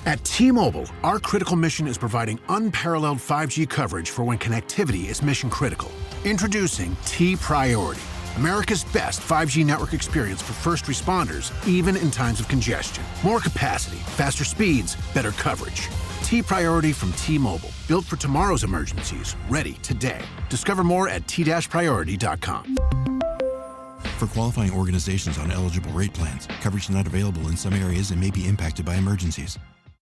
At T-Mobile, our critical mission is providing unparalleled 5G coverage for when connectivity is mission critical. Introducing T-Priority, America's best 5G network experience for first responders, even in times of congestion. More capacity, faster speeds, better coverage. T-Priority from T-Mobile, built for tomorrow's emergencies, ready today. Discover more at t-priority.com. For qualifying organizations on eligible rate plans, coverage not available in some areas and may be impacted by emergencies.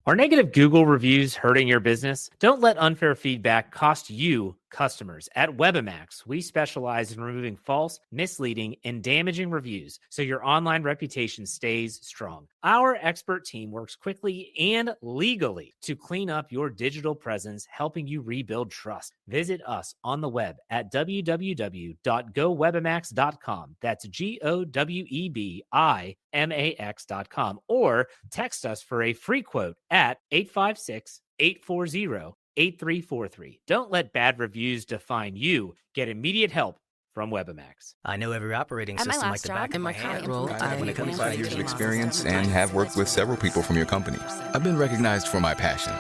Are negative Google reviews hurting your business? Don't let unfair feedback cost you customers. At Webamax, we specialize in removing false, misleading, and damaging reviews so your online reputation stays strong. Our expert team works quickly and legally to clean up your digital presence, helping you rebuild trust. Visit us on the web at www.gowebamax.com. That's GOWEBIMAX.com, or text us for a free quote at 856-840-8343. Don't let bad reviews define you. Get immediate help from Webamax. I know every operating system like the back of my hand. I have 25 years of experience and have worked with several people from your company. I've been recognized for my passion.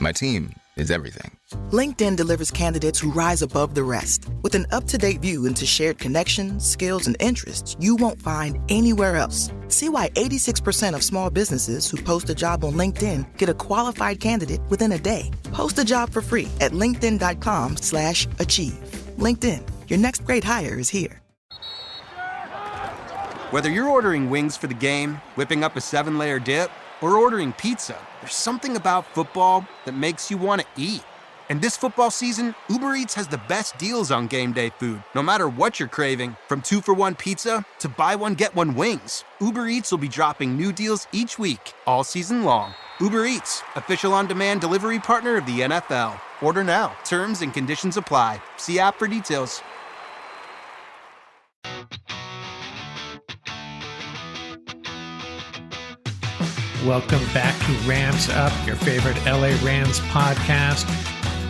My team is everything. LinkedIn delivers candidates who rise above the rest. With an up-to-date view into shared connections, skills, and interests you won't find anywhere else. See why 86% of small businesses who post a job on LinkedIn get a qualified candidate within a day. Post a job for free at linkedin.com/achieve. LinkedIn, your next great hire is here. Whether you're ordering wings for the game, whipping up a 7-layer dip, or ordering pizza, there's something about football that makes you want to eat. And this football season, Uber Eats has the best deals on game day food. No matter what you're craving, from 2-for-1 pizza to buy one, get one wings, Uber Eats will be dropping new deals each week, all season long. Uber Eats, official on-demand delivery partner of the NFL. Order now. Terms and conditions apply. See app for details. Welcome back to Rams Up, your favorite LA Rams podcast.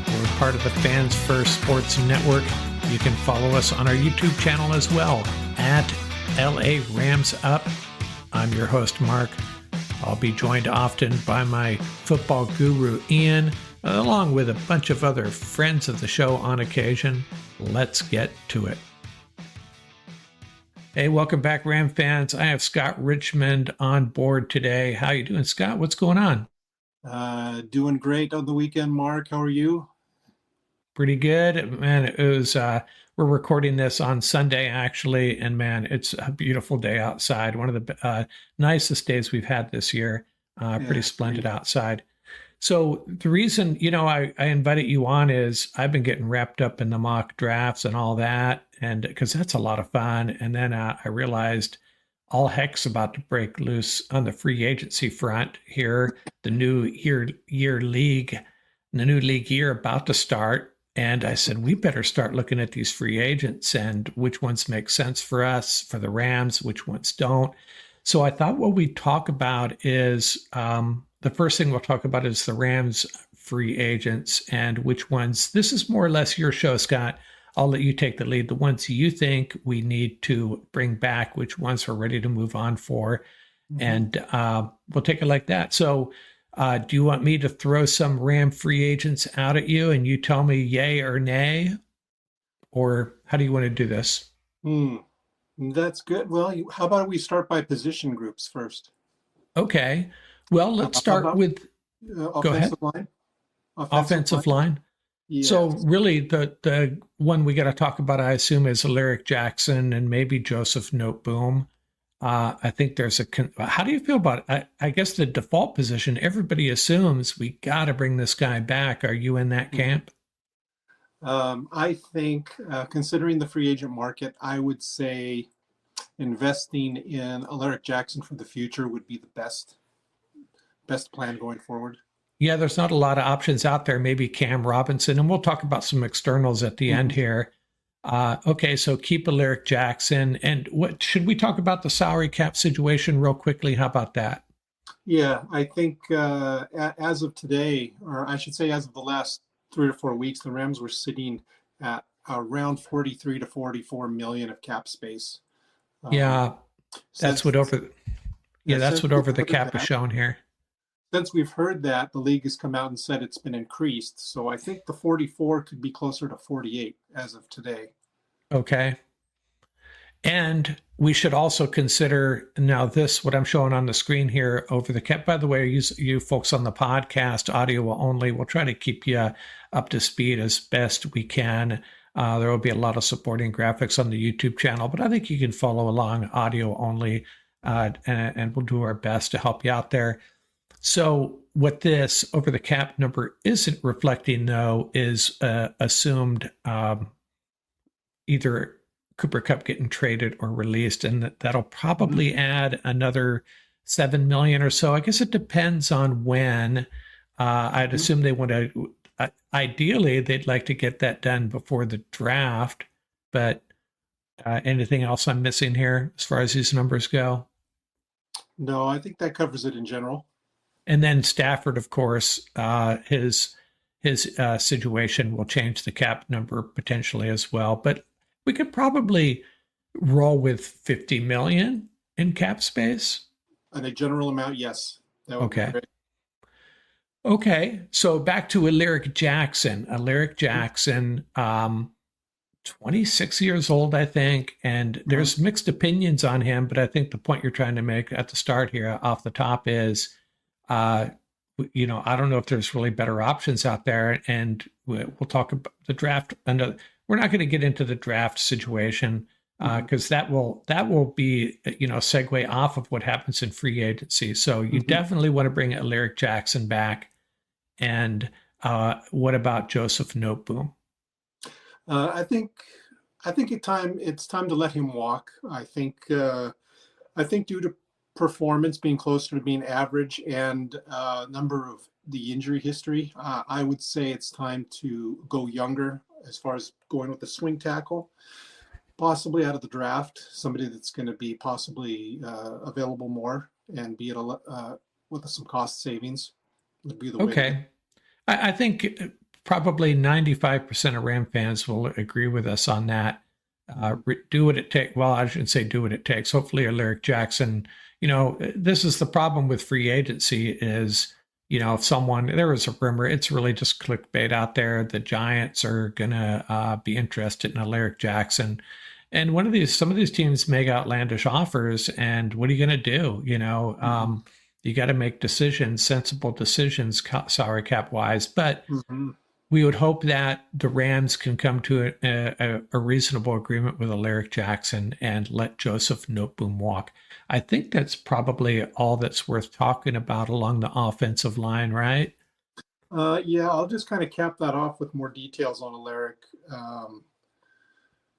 We're part of the Fans First Sports Network. You can follow us on our YouTube channel as well, at LA Rams Up. I'm your host, Mark. I'll be joined often by my football guru, Ian, along with a bunch of other friends of the show on occasion. Let's get to it. Hey, welcome back, Ram fans. I have Scott Richmond on board today. How you doing, Scott? What's going on? Doing great on the weekend, Mark. How are you? Pretty good. Man, it was, we're recording this on Sunday, actually, and man, it's a beautiful day outside. One of the nicest days we've had this year. Pretty splendid outside. So the reason, I invited you on is I've been getting wrapped up in the mock drafts and all that, and because that's a lot of fun. And then I realized all heck's about to break loose on the free agency front here. The new league year about to start. And I said, we better start looking at these free agents and which ones make sense for us, for the Rams, which ones don't. So I thought what we'd talk about is the first thing we'll talk about is the Rams free agents and which ones. This is more or less your show, Scott. I'll let you take the lead. The ones you think we need to bring back, which ones we're ready to move on for. Mm-hmm. And we'll take it like that. So do you want me to throw some Ram free agents out at you and you tell me yay or nay? Or how do you want to do this? That's good. Well, how about we start by position groups first? Okay. Well, let's start with offensive line. Offensive line. Yes. So really the one we got to talk about, I assume, is Alaric Jackson and maybe Joseph Noteboom. I think there's how do you feel about it? I guess the default position, everybody assumes we got to bring this guy back. Are you in that camp? I think considering the free agent market, I would say investing in Alaric Jackson for the future would be the best plan going forward. Yeah, there's not a lot of options out there. Maybe Cam Robinson, and we'll talk about some externals at the end here. Okay, so keep Alaric Jackson. And what should we talk about the salary cap situation real quickly? How about that? Yeah, I think as of today, or I should say as of the last 3 or 4 weeks, the Rams were sitting at around 43 to 44 million of cap space. That's what over the cap is shown here. since we've heard that, the league has come out and said it's been increased. So I think the 44 could be closer to 48 as of today. Okay. And we should also consider now this, what I'm showing on the screen here over the cap. By the way, you folks on the podcast, audio only, we'll try to keep you up to speed as best we can. There will be a lot of supporting graphics on the YouTube channel, but I think you can follow along audio only, and we'll do our best to help you out there. So what this over the cap number isn't reflecting, though, is assumed either Cooper Kupp getting traded or released, and that'll probably add another 7 million or so. I guess it depends on when. I'd assume they want to. Ideally, they'd like to get that done before the draft. But anything else I'm missing here as far as these numbers go? No, I think that covers it in general. And then Stafford, of course, his situation will change the cap number potentially as well. But we could probably roll with 50 million in cap space. And a general amount, yes. That would be great. Okay, so back to Alaric Jackson. Alaric Jackson, 26 years old, I think, and there's mixed opinions on him, but I think the point you're trying to make at the start here off the top is, I don't know if there's really better options out there, and we'll talk about the draft. And we're not going to get into the draft situation because that will be, segue off of what happens in free agency. So you definitely want to bring Alaric Jackson back. And what about Joseph Noteboom? I think it's time to let him walk. I think due to performance being closer to being average and number of the injury history, I would say it's time to go younger as far as going with the swing tackle, possibly out of the draft, somebody that's going to be possibly available more and be with some cost savings would be the way. Okay. I think probably 95% of Ram fans will agree with us on that. Do what it takes. Well, I shouldn't say do what it takes. Hopefully Alaric Jackson, this is the problem with free agency is, if there was a rumor, it's really just clickbait out there. The Giants are going to be interested in Alaric Jackson. And some of these teams make outlandish offers. And what are you going to do? You got to make sensible decisions, salary cap wise. But we would hope that the Rams can come to a reasonable agreement with Alaric Jackson and let Joseph Noteboom walk. I think that's probably all that's worth talking about along the offensive line, right? Yeah, I'll just kind of cap that off with more details on Alaric.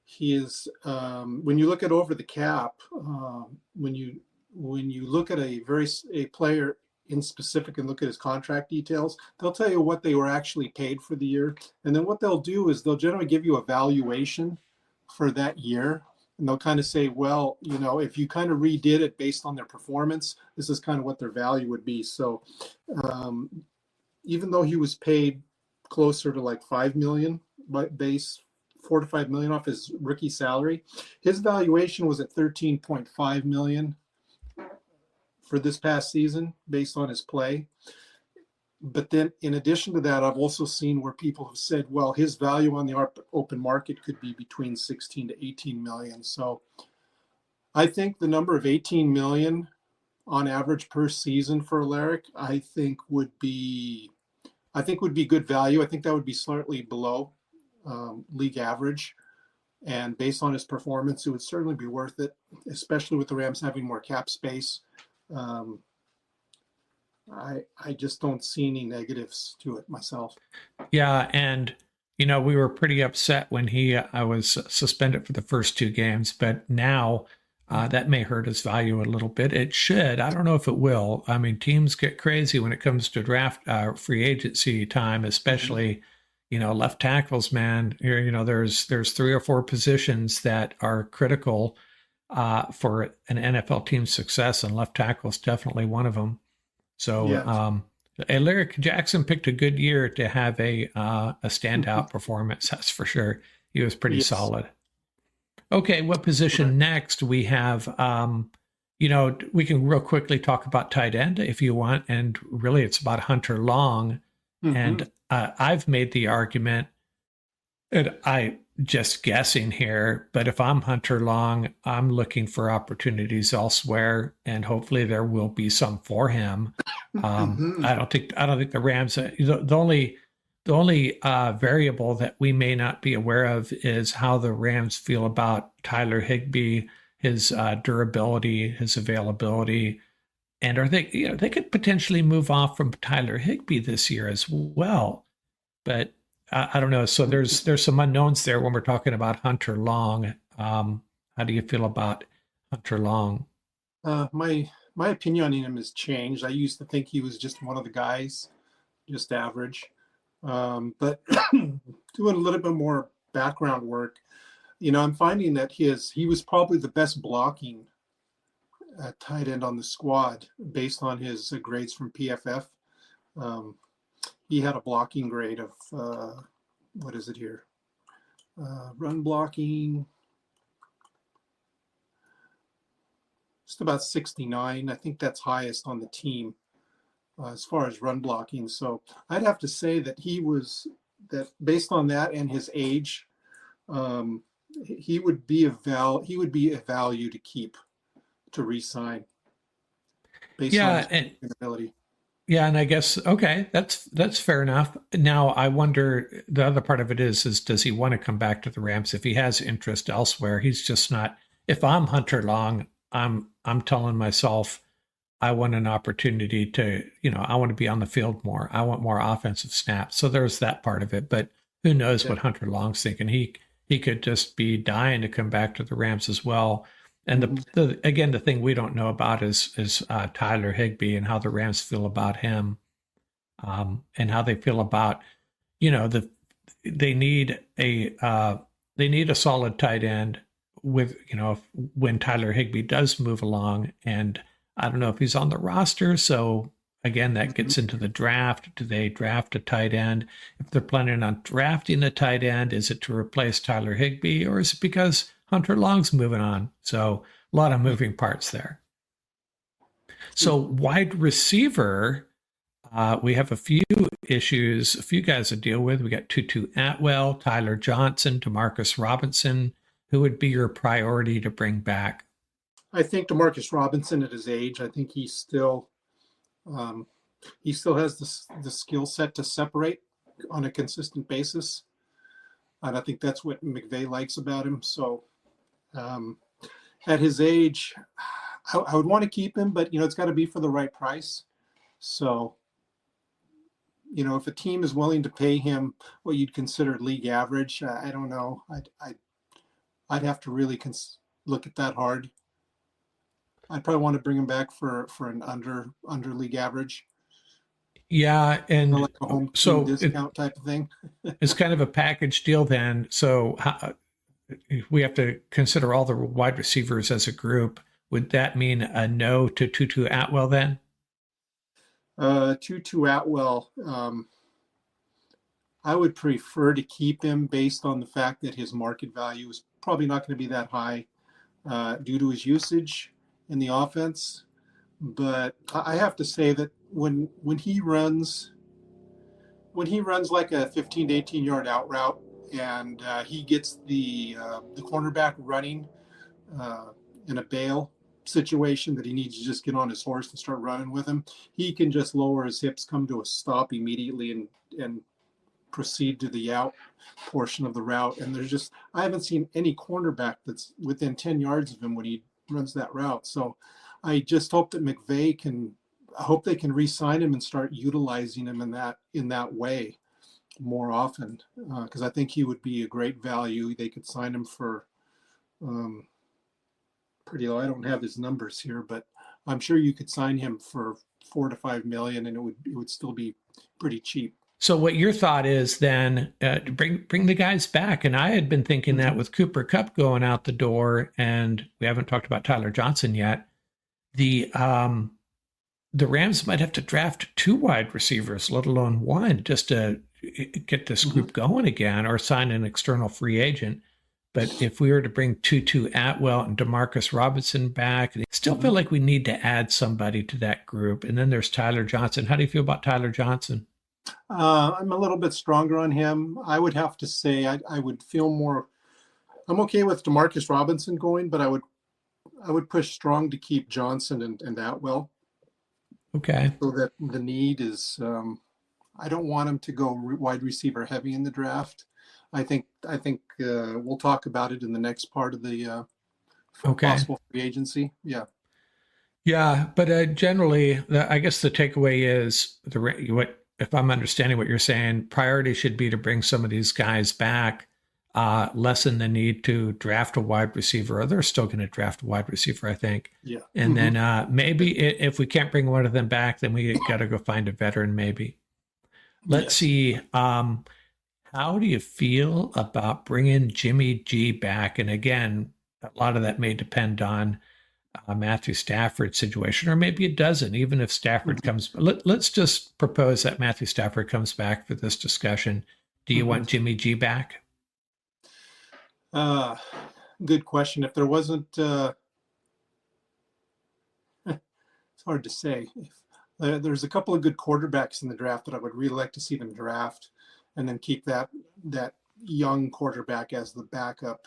He is, when you look at over the cap, when you look at a player in specific and look at his contract details, they'll tell you what they were actually paid for the year. And then what they'll do is they'll generally give you a valuation for that year. And they'll kind of say, well, if you kind of redid it based on their performance, this is kind of what their value would be. So even though he was paid closer to like 5 million base, 4 to 5 million off his rookie salary, his valuation was at 13.5 million for this past season based on his play. But then in addition to that, I've also seen where people have said, well, his value on the open market could be between 16 to 18 million. So I think the number of 18 million on average per season for Alaric, I think would be good value. I think that would be slightly below league average. And based on his performance, it would certainly be worth it, especially with the Rams having more cap space. I just don't see any negatives to it myself. Yeah, and we were pretty upset when I was suspended for the first 2 games, but now that may hurt his value a little bit. It should. I don't know if it will. I mean, teams get crazy when it comes to draft free agency time, especially left tackles. Man, there's 3 or 4 positions that are critical for an NFL team's success, and left tackle is definitely one of them. So Alaric Jackson picked a good year to have a standout performance. That's for sure. He was pretty solid. Okay, what position next? We have, we can real quickly talk about tight end if you want. And really, it's about Hunter Long. Mm-hmm. And I've made the argument, and I just guessing here, but if I'm Hunter Long, I'm looking for opportunities elsewhere, and hopefully there will be some for him. I don't think the Rams. The only variable that we may not be aware of is how the Rams feel about Tyler Higbee, his durability, his availability, and are they? They could potentially move off from Tyler Higbee this year as well, but I don't know. So there's some unknowns there when we're talking about Hunter Long. How do you feel about Hunter Long? My opinion on him has changed. I used to think he was just one of the guys, just average. But doing a little bit more background work, I'm finding that he was probably the best blocking tight end on the squad based on his grades from PFF. He had a blocking grade of, what is it here? Run blocking, just about 69. I think that's highest on the team as far as run blocking. So I'd have to say that based on that and his age, he would be a value to keep, to re-sign based on his ability. Yeah, and I guess, okay, that's fair enough. Now, I wonder, the other part of it is does he want to come back to the Rams? If he has interest elsewhere, he's just not. If I'm Hunter Long, I'm telling myself, I want an opportunity to, I want to be on the field more. I want more offensive snaps. So there's that part of it. But who knows what Hunter Long's thinking? He could just be dying to come back to the Rams as well. And the thing we don't know about is Tyler Higbee and how the Rams feel about him, and how they feel about, they need a solid tight end with, when Tyler Higbee does move along. And I don't know if he's on the roster. So again, that gets into the draft. Do they draft a tight end? If they're planning on drafting a tight end, is it to replace Tyler Higbee, or is it because Hunter Long's moving on? So a lot of moving parts there. So wide receiver, we have a few issues, a few guys to deal with. We got Tutu Atwell, Tyler Johnson, Demarcus Robinson. Who would be your priority to bring back? I think Demarcus Robinson at his age. I think he still has the skill set to separate on a consistent basis. And I think that's what McVay likes about him. So at his age, I would want to keep him, but, it's got to be for the right price. So, if a team is willing to pay him what you'd consider league average, I don't know. I'd have to really look at that hard. I'd probably want to bring him back for an under league average. Yeah, and like a home discount type of thing. It's kind of a package deal then. So we have to consider all the wide receivers as a group. Would that mean a no to Tutu Atwell then? Tutu Atwell, I would prefer to keep him based on the fact that his market value is probably not going to be that high due to his usage in the offense. But I have to say that when he runs like a 15 to 18 yard out route, and he gets the cornerback running in a bail situation that he needs to just get on his horse and start running with him, he can just lower his hips, come to a stop immediately, and proceed to the out portion of the route. And I haven't seen any cornerback that's within 10 yards of him when he runs that route. So I just hope that McVay they can re-sign him and start utilizing him in that way more often, because I think he would be a great value. They could sign him for pretty low. I don't have his numbers here, but I'm sure you could sign him for $4 to $5 million, and it would still be pretty cheap. So what your thought is then, bring the guys back. And I had been thinking that with Cooper Kupp going out the door, and we haven't talked about Tyler Johnson yet, the Rams might have to draft 2 wide receivers, let alone 1, just to get this group going again, or sign an external free agent. But if we were to bring Tutu Atwell and Demarcus Robinson back, I still feel like we need to add somebody to that group. And then there's Tyler Johnson. How do you feel about Tyler Johnson? I'm a little bit stronger on him. I would have to say I would feel more. I'm okay with Demarcus Robinson going, but I would push strong to keep Johnson and Atwell. Okay. So that the need is, I don't want him to go wide receiver heavy in the draft. I think we'll talk about it in the next part of the possible free agency. Yeah. Yeah, but generally, I guess the takeaway is if I'm understanding what you're saying, priority should be to bring some of these guys back, lessen the need to draft a wide receiver. Or they're still going to draft a wide receiver, I think. Yeah. And then maybe if we can't bring one of them back, then we got to go find a veteran maybe. Let's see. How do you feel about bringing Jimmy G back? And again, a lot of that may depend on Matthew Stafford's situation, or maybe it doesn't, even if Stafford comes. Let's just propose that Matthew Stafford comes back for this discussion. Do you want Jimmy G back? Good question. If there wasn't, it's hard to say. There's a couple of good quarterbacks in the draft that I would really like to see them draft, and then keep that young quarterback as the backup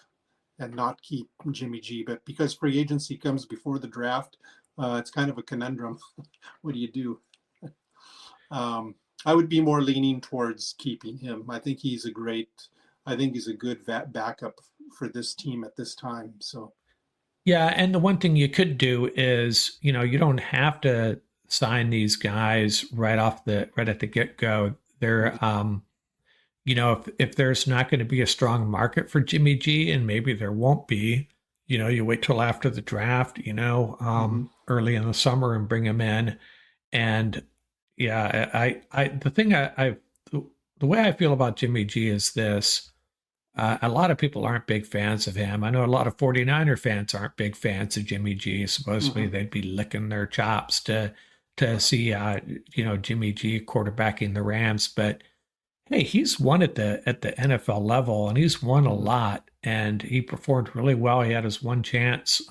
and not keep Jimmy G. But because free agency comes before the draft, it's kind of a conundrum. What do you do? I would be more leaning towards keeping him. I think he's a good backup for this team at this time. So, yeah. And the one thing you could do is, you don't have to sign these guys right at the get-go. They're, if there's not going to be a strong market for Jimmy G, and maybe there won't be, you wait till after the draft, early in the summer and bring him in. And yeah, the way I feel about Jimmy G is this. A lot of people aren't big fans of him. I know a lot of 49er fans aren't big fans of Jimmy G. Supposedly they'd be licking their chops to see, Jimmy G quarterbacking the Rams. But hey, he's won at the NFL level, and he's won a lot, and he performed really well. He had his one chance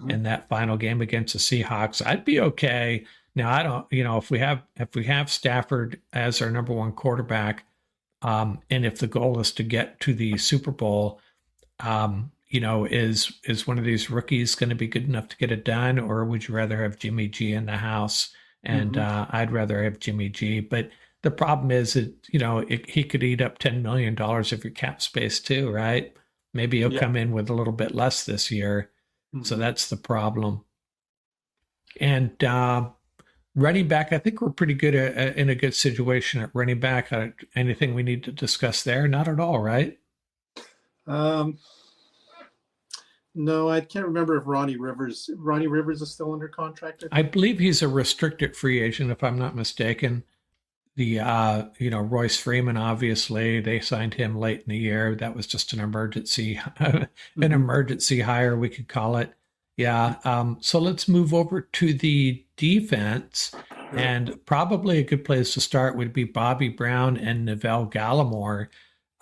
in that final game against the Seahawks. I'd be okay. Now, I don't, if we have Stafford as our number one quarterback, and if the goal is to get to the Super Bowl, is one of these rookies going to be good enough to get it done, or would you rather have Jimmy G in the house? And I'd rather have Jimmy G. But the problem is that, he could eat up $10 million of your cap space too, right? Maybe he'll come in with a little bit less this year. So that's the problem. And running back, I think we're pretty good in a good situation at running back. Anything we need to discuss there? Not at all, right? No, I can't remember if Ronnie Rivers is still under contract. I believe he's a restricted free agent, if I'm not mistaken. The Royce Freeman, obviously they signed him late in the year. That was just an emergency hire, we could call it. Yeah. So let's move over to the defense, and probably a good place to start would be Bobby Brown and Neville Gallimore.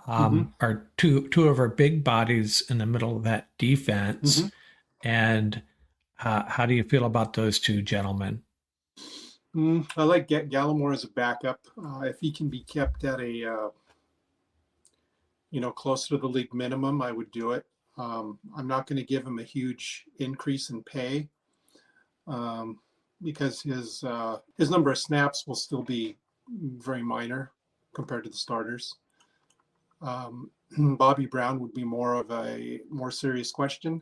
Are two of our big bodies in the middle of that defense. And how do you feel about those two gentlemen? I like Gallimore as a backup. If he can be kept at a, close to the league minimum, I would do it. I'm not going to give him a huge increase in pay because his number of snaps will still be very minor compared to the starters. Bobby Brown would be more of a more serious question.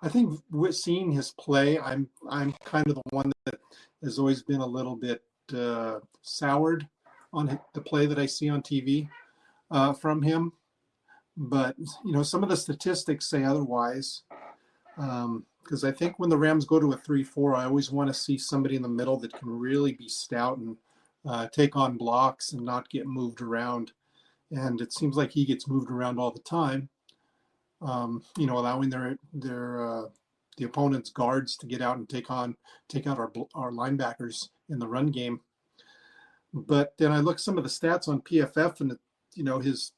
I think with seeing his play, I'm kind of the one that has always been a little bit soured on the play that I see on TV from him. But, some of the statistics say otherwise. Because I think when the Rams go to a 3-4, I always want to see somebody in the middle that can really be stout and take on blocks and not get moved around. And it seems like he gets moved around all the time. Allowing the opponent's guards to get out and take out our linebackers in the run game. But then I look some of the stats on PFF, and his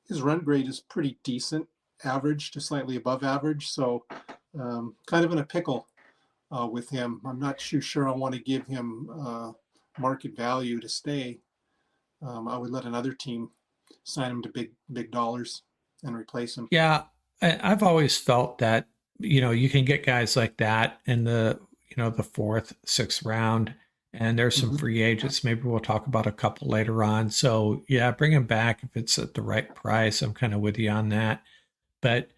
his run grade is pretty decent, average to slightly above average. So kind of in a pickle with him. I'm not too sure I want to give him market value to stay. I would let another team sign him to big dollars and replace him. Yeah, I've always felt that, you can get guys like that in the, the 4th, 6th round, and there's some free agents. Maybe we'll talk about a couple later on. So yeah, bring him back if it's at the right price. I'm kind of with you on that. But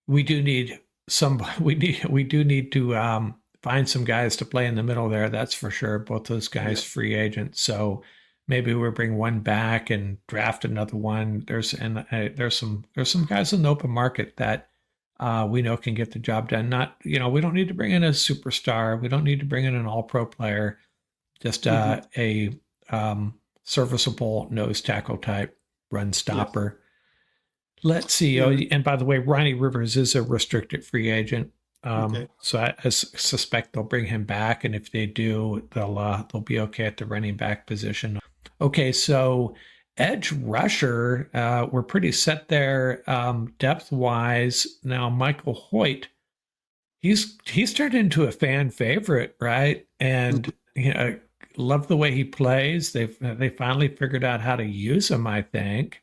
we do need we do need to find some guys to play in the middle there. That's for sure. Both those guys free agents. So maybe we'll bring one back and draft another one. There's some guys in the open market that we know can get the job done. Not, we don't need to bring in a superstar. We don't need to bring in an all-pro player. Just a serviceable nose tackle type run stopper. Yes. Let's see. Oh, and by the way, Ronnie Rivers is a restricted free agent. So I suspect they'll bring him back, and if they do, they'll be okay at the running back position. Okay, so edge rusher, we're pretty set there depth wise. Now Michael Hoyt, he's turned into a fan favorite, right? And love the way he plays. They finally figured out how to use him, I think.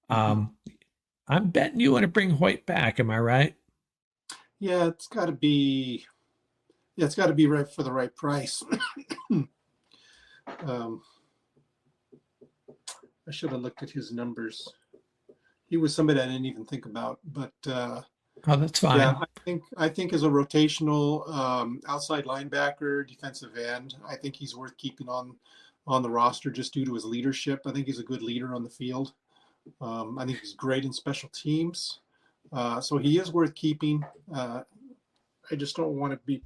I'm betting you want to bring Hoyt back. Am I right? Yeah, it's got to be right for the right price. I should have looked at his numbers. He was somebody I didn't even think about, but oh, that's fine. Yeah, I think as a rotational outside linebacker, defensive end, I think he's worth keeping on the roster just due to his leadership. I think he's a good leader on the field. I think he's great in special teams. So he is worth keeping. I just don't want to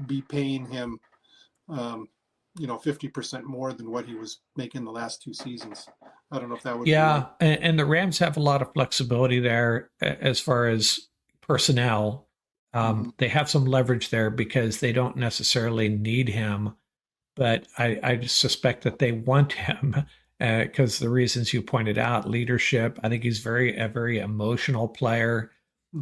be paying him, 50% more than what he was making the last 2 seasons. I don't know if that would. Yeah, and the Rams have a lot of flexibility there as far as personnel. They have some leverage there because they don't necessarily need him, but I suspect that they want him because the reasons you pointed out, leadership. I think he's a very emotional player.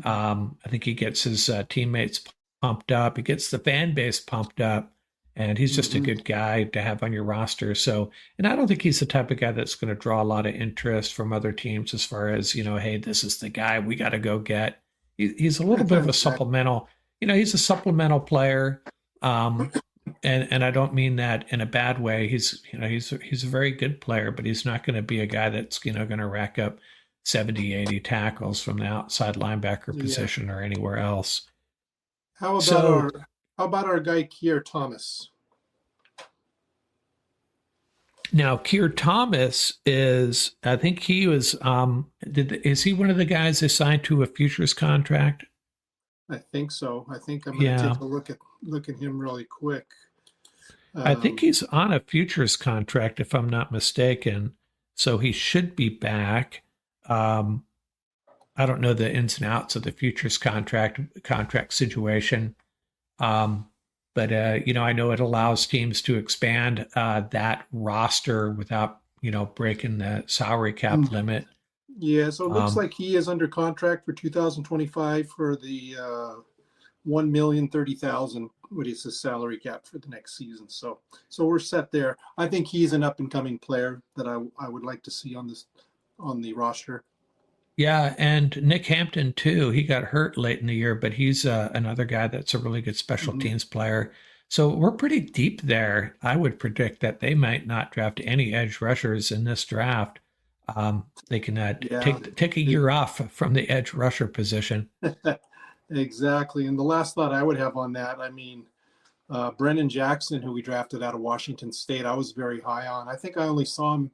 I think he gets his teammates pumped up. He gets the fan base pumped up. And he's just a good guy to have on your roster. So, and I don't think he's the type of guy that's going to draw a lot of interest from other teams as far as, hey, this is the guy we got to go get. He's a little bit of a supplemental, he's a supplemental player. And I don't mean that in a bad way. He's a very good player, but he's not going to be a guy that's, going to rack up 70, 80 tackles from the outside linebacker position or anywhere else. How about our guy Keir Thomas? Now, Keir Thomas is, I think he was, is he one of the guys assigned to a futures contract? I think so. I think I'm going to take a look at him really quick. I think he's on a futures contract, if I'm not mistaken. So he should be back. I don't know the ins and outs of the futures contract situation. But I know it allows teams to expand that roster without, breaking the salary cap limit. Yeah, so it looks like he is under contract for 2025 for the $1,030,000, what is his salary cap for the next season. So we're set there. I think he's an up and coming player that I would like to see on the roster. Yeah, and Nick Hampton, too. He got hurt late in the year, but he's another guy that's a really good special teams player. So we're pretty deep there. I would predict that they might not draft any edge rushers in this draft. They can take a year off from the edge rusher position. Exactly. And the last thought I would have on that, Brennan Jackson, who we drafted out of Washington State, I was very high on. I think I only saw him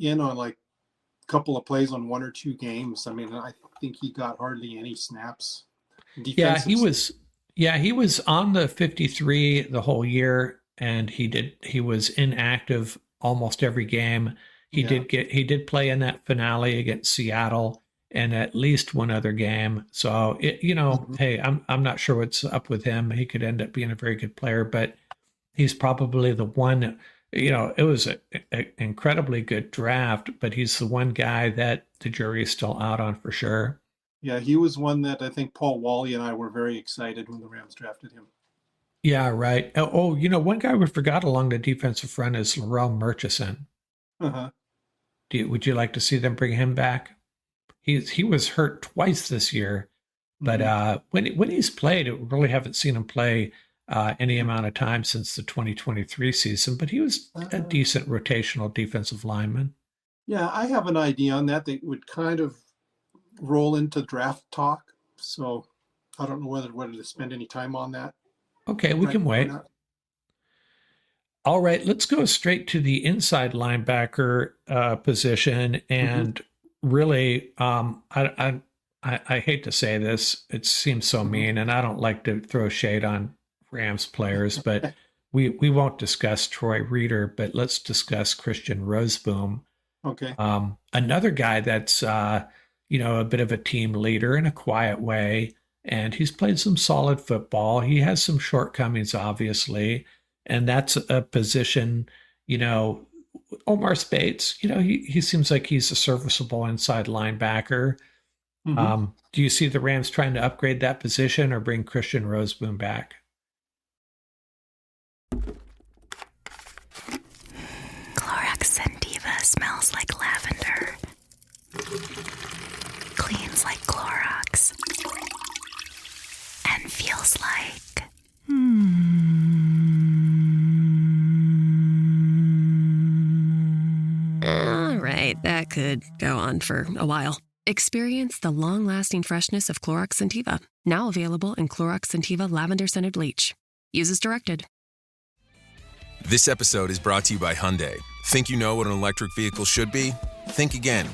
in on couple of plays on 1 or 2 games. I think he got hardly any snaps. He was on the 53 the whole year, and he was inactive almost every game. He did play in that finale against Seattle and at least one other game. So hey, I'm not sure what's up with him. He could end up being a very good player, but he's probably the one It was an incredibly good draft, but he's the one guy that the jury is still out on for sure. Yeah, he was one that I think Paul Wally and I were very excited when the Rams drafted him. Yeah, right. Oh, one guy we forgot along the defensive front is Laurel Murchison. Uh-huh. Would you like to see them bring him back? He was hurt twice this year, but when he's played, we really haven't seen him play any amount of time since the 2023 season. But he was a decent rotational defensive lineman. Yeah, I have an idea on that. They would kind of roll into draft talk, so I don't know whether to spend any time on that. Okay, we can wait. All right, let's go straight to the inside linebacker position. And really, I hate to say this, it seems so mean, and I don't like to throw shade on Rams players, but we won't discuss Troy Reeder, but let's discuss Christian Rozeboom. Okay. Another guy that's a bit of a team leader in a quiet way, and he's played some solid football. He has some shortcomings, obviously, and that's a position, Omar Speights, he seems like he's a serviceable inside linebacker. Do you see the Rams trying to upgrade that position or bring Christian Rozeboom back? Clorox Sentiva smells like lavender. Cleans like Clorox. And feels like... All right, that could go on for a while. Experience the long-lasting freshness of Clorox Sentiva. Now available in Clorox Sentiva Lavender Scented Bleach. Use as directed. This episode is brought to you by Hyundai. Think you know what an electric vehicle should be? Think again.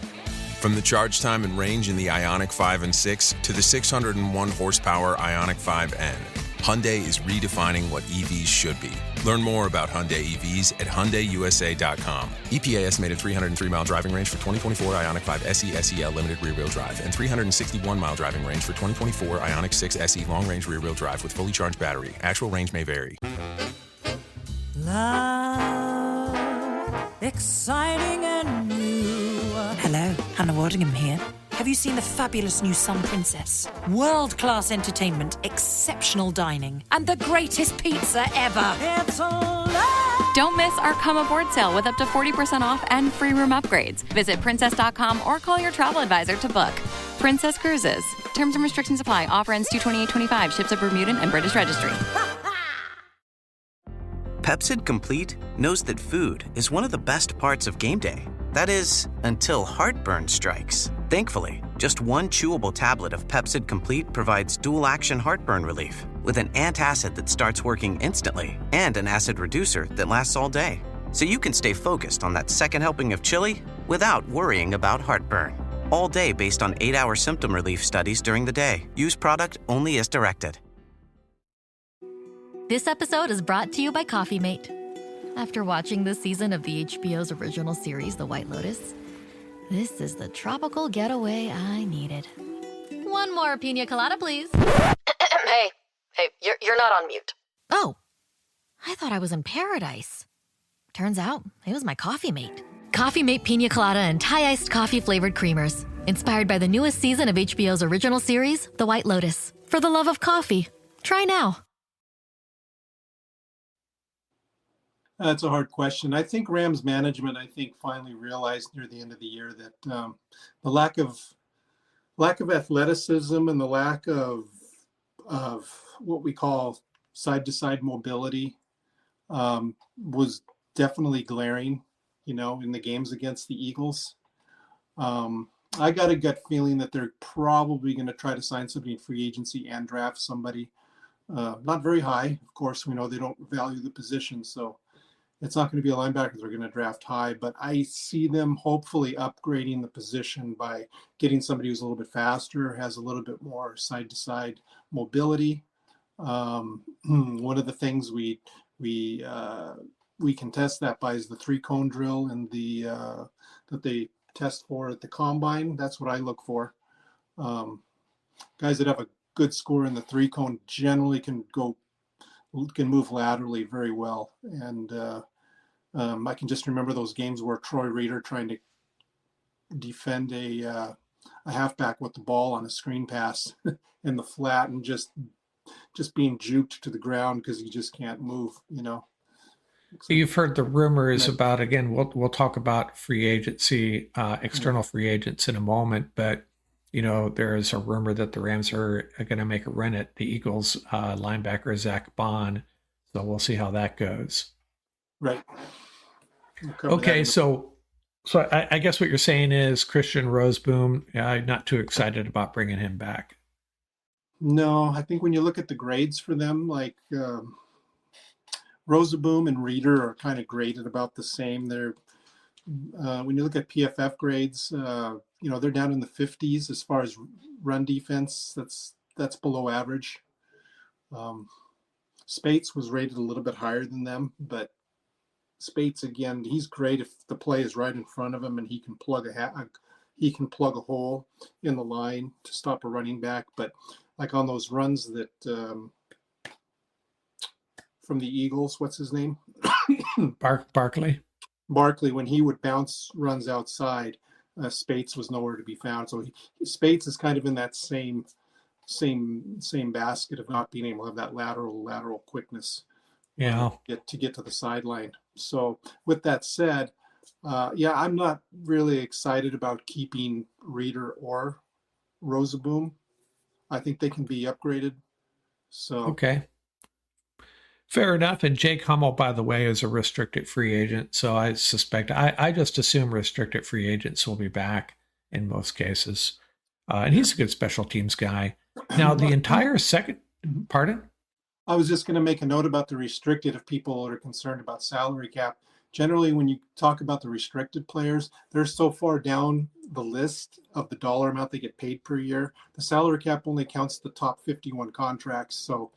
From the charge time and range in the Ioniq 5 and 6 to the 601 horsepower Ioniq 5N, Hyundai is redefining what EVs should be. Learn more about Hyundai EVs at HyundaiUSA.com. EPA estimated 303-mile driving range for 2024 Ioniq 5 SE SEL limited rear-wheel drive and 361-mile driving range for 2024 Ioniq 6 SE long-range rear-wheel drive with fully charged battery. Actual range may vary. Love, exciting and new. Hello, Hannah Waddingham here. Have you seen the fabulous new Sun Princess? World-class entertainment, exceptional dining, and the greatest pizza ever. It's alive. Don't miss our Come Aboard sale with up to 40% off and free room upgrades. Visit princess.com or call your travel advisor to book. Princess Cruises. Terms and restrictions apply. Offer ends 2/28/25. Ships at Bermudan and British Registry. Pepsid Complete knows that food is one of the best parts of game day. That is, until heartburn strikes. Thankfully, just one chewable tablet of Pepsid Complete provides dual-action heartburn relief with an antacid that starts working instantly and an acid reducer that lasts all day. So you can stay focused on that second helping of chili without worrying about heartburn. All day based on 8-hour symptom relief studies during the day. Use product only as directed. This episode is brought to you by Coffee Mate. After watching this season of the HBO's original series, The White Lotus, this is the tropical getaway I needed. One more pina colada, please. Hey, you're not on mute. Oh, I thought I was in paradise. Turns out it was my Coffee Mate. Coffee Mate pina colada and Thai-iced coffee flavored creamers. Inspired by the newest season of HBO's original series, The White Lotus. For the love of coffee. Try now. That's a hard question. I think Rams management, finally realized near the end of the year that the lack of athleticism and the lack of what we call side-to-side mobility was definitely glaring, in the games against the Eagles. I got a gut feeling that they're probably going to try to sign somebody in free agency and draft somebody. Not very high. Of course, we know they don't value the position, so it's not going to be a linebacker they're going to draft high, but I see them hopefully upgrading the position by getting somebody who's a little bit faster, has a little bit more side-to-side mobility. One of the things we can test that by is the 3-cone drill and the that they test for at the combine. That's what I look for. Guys that have a good score in the 3-cone generally can move laterally very well, and I can just remember those games where Troy Reeder trying to defend a halfback with the ball on a screen pass in the flat and just being juked to the ground because he just can't move, You've heard the rumors about, again, we'll talk about free agency, external free agents in a moment, but there is a rumor that the Rams are going to make a run at the Eagles linebacker Zach Bond. So we'll see how that goes. Right. Okay, so I guess what you're saying is Christian Rozeboom, not too excited about bringing him back. No, I think when you look at the grades for them, like Rozeboom and Reeder are kind of graded about the same. They're when you look at PFF grades, they're down in the 50s as far as run defense. That's below average. Spates was rated a little bit higher than them, but Spates, again, he's great if the play is right in front of him and he can plug a hole in the line to stop a running back. But like on those runs that from the Eagles, what's his name? Barkley. Barkley, when he would bounce runs outside, Spates was nowhere to be found. So Spates is kind of in that same basket of not being able to have that lateral quickness. Yeah. To get to the sideline. So with that said, I'm not really excited about keeping Reeder or Rozeboom. I think they can be upgraded. So okay. Fair enough. And Jake Hummel, by the way, is a restricted free agent. So I suspect, I just assume restricted free agents will be back in most cases. And he's a good special teams guy. Now, the entire second, pardon? I was just going to make a note about the restricted if people are concerned about salary cap. Generally, when you talk about the restricted players, they're so far down the list of the dollar amount they get paid per year. The salary cap only counts the top 51 contracts. So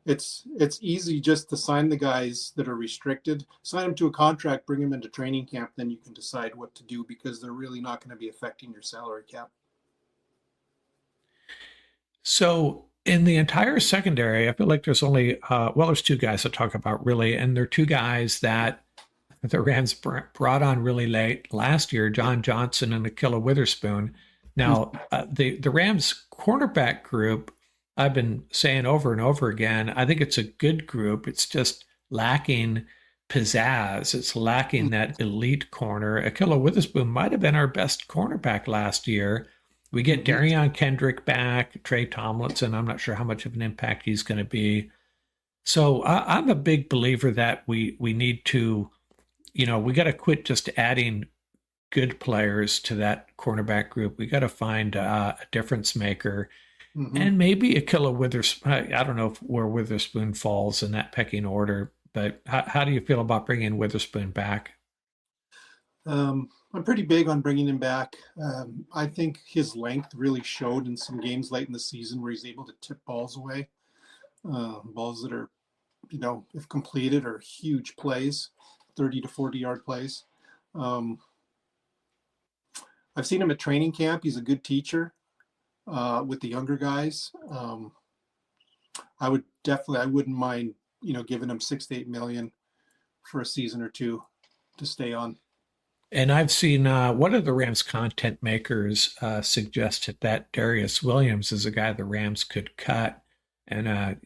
it's easy just to sign the guys that are restricted, sign them to a contract, bring them into training camp, then you can decide what to do because they're really not going to be affecting your salary cap. So in the entire secondary, I feel like there's only, there's two guys to talk about really, and they're two guys that the Rams brought on really late last year, John Johnson and Ahkello Witherspoon. Now, the Rams cornerback group, I've been saying over and over again, I think it's a good group. It's just lacking pizzazz. It's lacking that elite corner. Ahkello Witherspoon might have been our best cornerback last year. We get Darion Kendrick back, Trey Tomlinson. I'm not sure how much of an impact he's going to be. So I'm a big believer that we need to, we got to quit just adding good players to that cornerback group. We got to find a difference maker. Mm-hmm. And maybe Ahkello Witherspoon. I don't know where Witherspoon falls in that pecking order, but how do you feel about bringing Witherspoon back? I'm pretty big on bringing him back. I think his length really showed in some games late in the season where he's able to tip balls away, balls that are, if completed, are huge plays, 30 to 40-yard plays. I've seen him at training camp. He's a good teacher with the younger guys. I wouldn't mind, giving him $6 to $8 million for a season or two to stay on. And I've seen one of the Rams content makers suggested that Darius Williams is a guy the Rams could cut and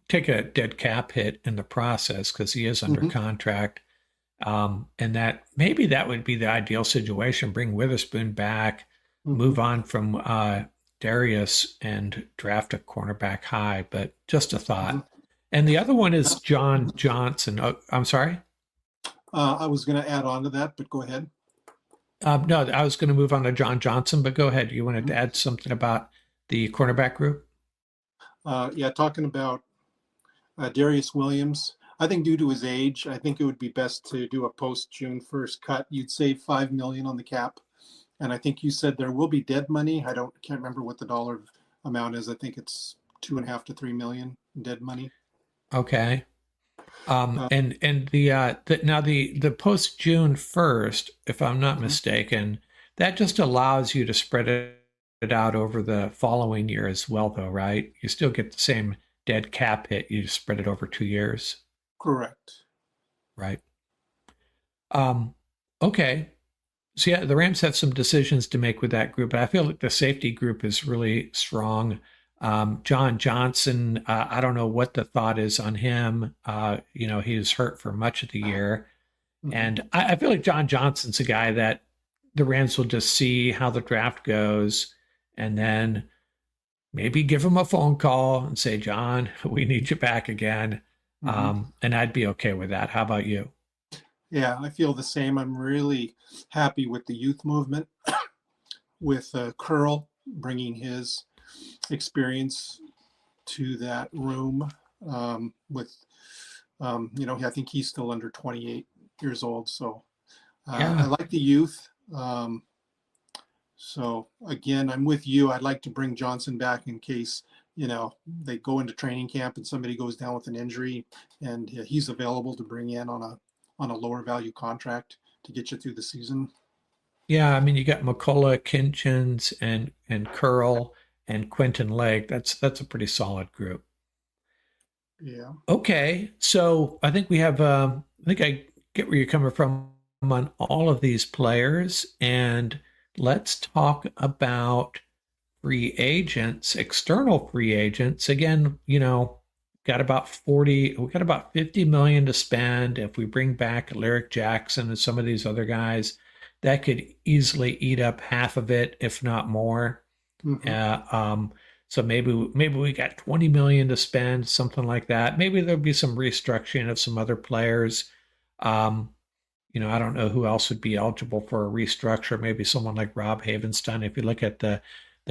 take a dead cap hit in the process because he is under contract. And that maybe that would be the ideal situation. Bring Witherspoon back, move on from Darius and draft a cornerback high, but just a thought. And the other one is John Johnson. Oh, I'm sorry? I was going to add on to that, but go ahead. No, I was going to move on to John Johnson, but go ahead. You wanted to add something about the cornerback group? Talking about Darius Williams. I think due to his age, I think it would be best to do a post-June 1st cut. You'd save $5 million on the cap. And I think you said there will be dead money. Can't remember what the dollar amount is. I think it's $2.5 to $3 million dead money. Okay. And the post June 1st, if I'm not mistaken, that just allows you to spread it out over the following year as well, though, right? You still get the same dead cap hit. You just spread it over 2 years. Correct. Right. Okay. So yeah, the Rams have some decisions to make with that group, but I feel like the safety group is really strong. John Johnson, I don't know what the thought is on him. He was hurt for much of the year. And I feel like John Johnson's a guy that the Rams will just see how the draft goes and then maybe give him a phone call and say, John, we need you back again. And I'd be okay with that. How about you? Yeah, I feel the same. I'm really happy with the youth movement, with Curl bringing his experience to that room. I think he's still under 28 years old. So I like the youth. So again, I'm with you. I'd like to bring Johnson back in case, they go into training camp and somebody goes down with an injury and he's available to bring in on a lower value contract to get you through the season. Yeah, I mean, you got McCullough, Kinchins, and Curl and Quentin Lake. That's a pretty solid group. Yeah. Okay, so I think we have. I think I get where you're coming from on all of these players, and let's talk about free agents, external free agents. Again, got about 50 million to spend. If we bring back Alaric Jackson and some of these other guys, that could easily eat up half of it, if not more. So maybe we got 20 million to spend, something like that. Maybe there'll be some restructuring of some other players. I don't know who else would be eligible for a restructure. Maybe someone like Rob Havenstein. If you look at the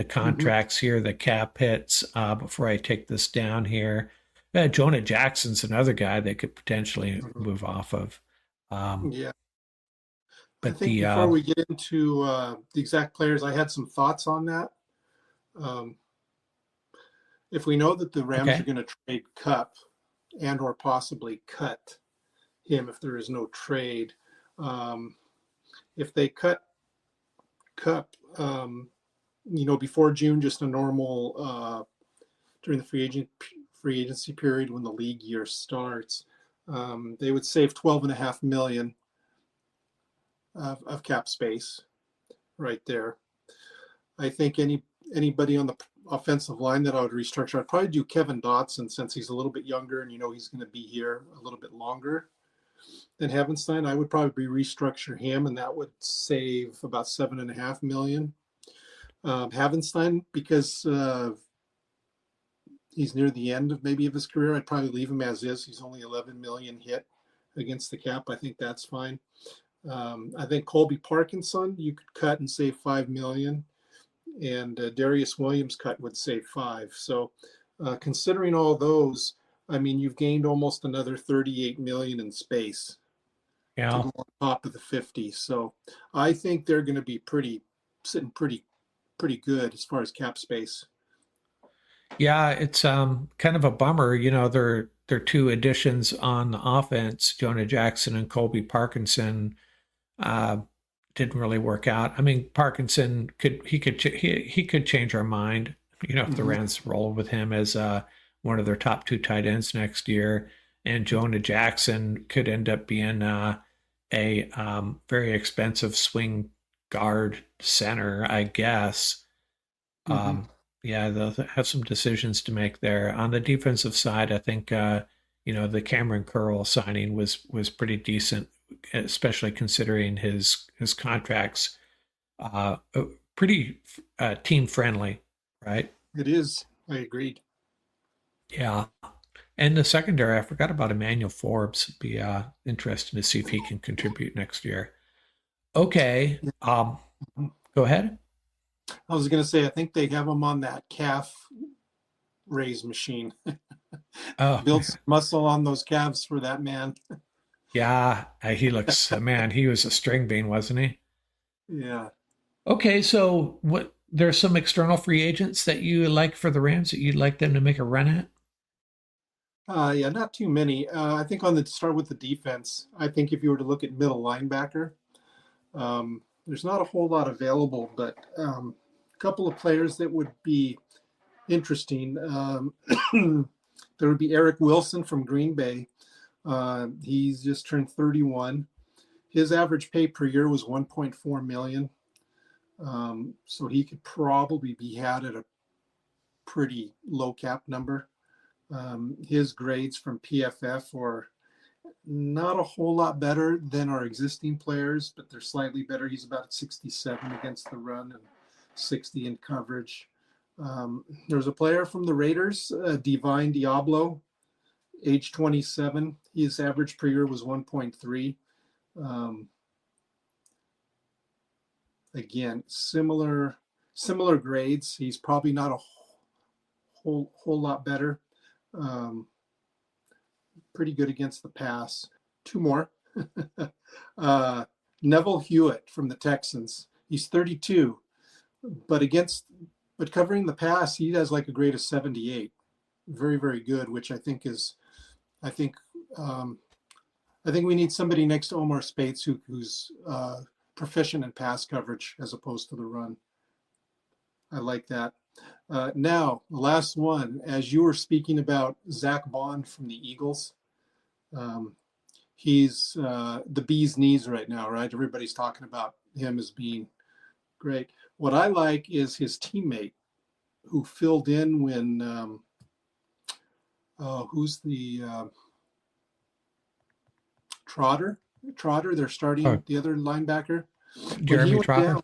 contracts here, the cap hits, before I take this down here, Jonah Jackson's another guy they could potentially move off of. Yeah. But I think before we get into the exact players, I had some thoughts on that. If we know that the Rams are going to trade Kupp and or possibly cut him if there is no trade, if they cut Kupp, before June, just a normal during the free agency period when the league year starts, they would save $12.5 million of cap space right there. I think anybody on the offensive line that I would restructure, I'd probably do Kevin Dotson since he's a little bit younger and he's going to be here a little bit longer than Havenstein. I would probably restructure him, and that would save about $7.5 million. Havenstein, because he's near the end of his career, I'd probably leave him as is. He's only 11 million hit against the cap. I think that's fine. I think Colby Parkinson you could cut and save $5 million, and Darius Williams cut would save $5 million. So considering all those, I mean, you've gained almost another $38 million in space. Yeah. To go on top of the 50. So I think they're going to be sitting pretty good as far as cap space. Yeah, it's kind of a bummer. Their two additions on the offense, Jonah Jackson and Colby Parkinson, didn't really work out. I mean, Parkinson could change our mind. If the Rams roll with him as one of their top two tight ends next year, and Jonah Jackson could end up being a very expensive swing guard center, I guess. They'll have some decisions to make there. On the defensive side, I think the Cameron Curl signing was pretty decent, especially considering his contracts. Pretty team friendly, right? It is. I agreed. Yeah. And the secondary, I forgot about Emmanuel Forbes. It'd be interesting to see if he can contribute next year. Okay. Go ahead. I was going to say, I think they have him on that calf raise machine. Build some muscle on those calves for that man. Yeah, he looks, man, he was a string bean, wasn't he? Yeah. Okay, so there's some external free agents that you like for the Rams that you'd like them to make a run at? Yeah, not too many. I think start with the defense. I think if you were to look at middle linebacker, there's not a whole lot available, but a couple of players that would be interesting. There would be Eric Wilson from Green Bay. He's just turned 31. His average pay per year was 1.4 million. So he could probably be had at a pretty low cap number. His grades from PFF are not a whole lot better than our existing players, but they're slightly better. He's about 67 against the run and 60 in coverage. There's a player from the Raiders, Divine Diablo, age 27. His average per year was 1.3. Again, similar grades. He's probably not a whole lot better. Pretty good against the pass. Two more. Neville Hewitt from the Texans. He's 32, but covering the pass, he has like a grade of 78. Very, very good, which I think we need somebody next to Omar Speights who's proficient in pass coverage as opposed to the run. I like that. Now, the last one, as you were speaking about Zach Bond from the Eagles, he's the bee's knees right now, right? Everybody's talking about him as being great. What I like is his teammate who filled in when, who's the Trotter, they're starting the other linebacker. Jeremy Trotter.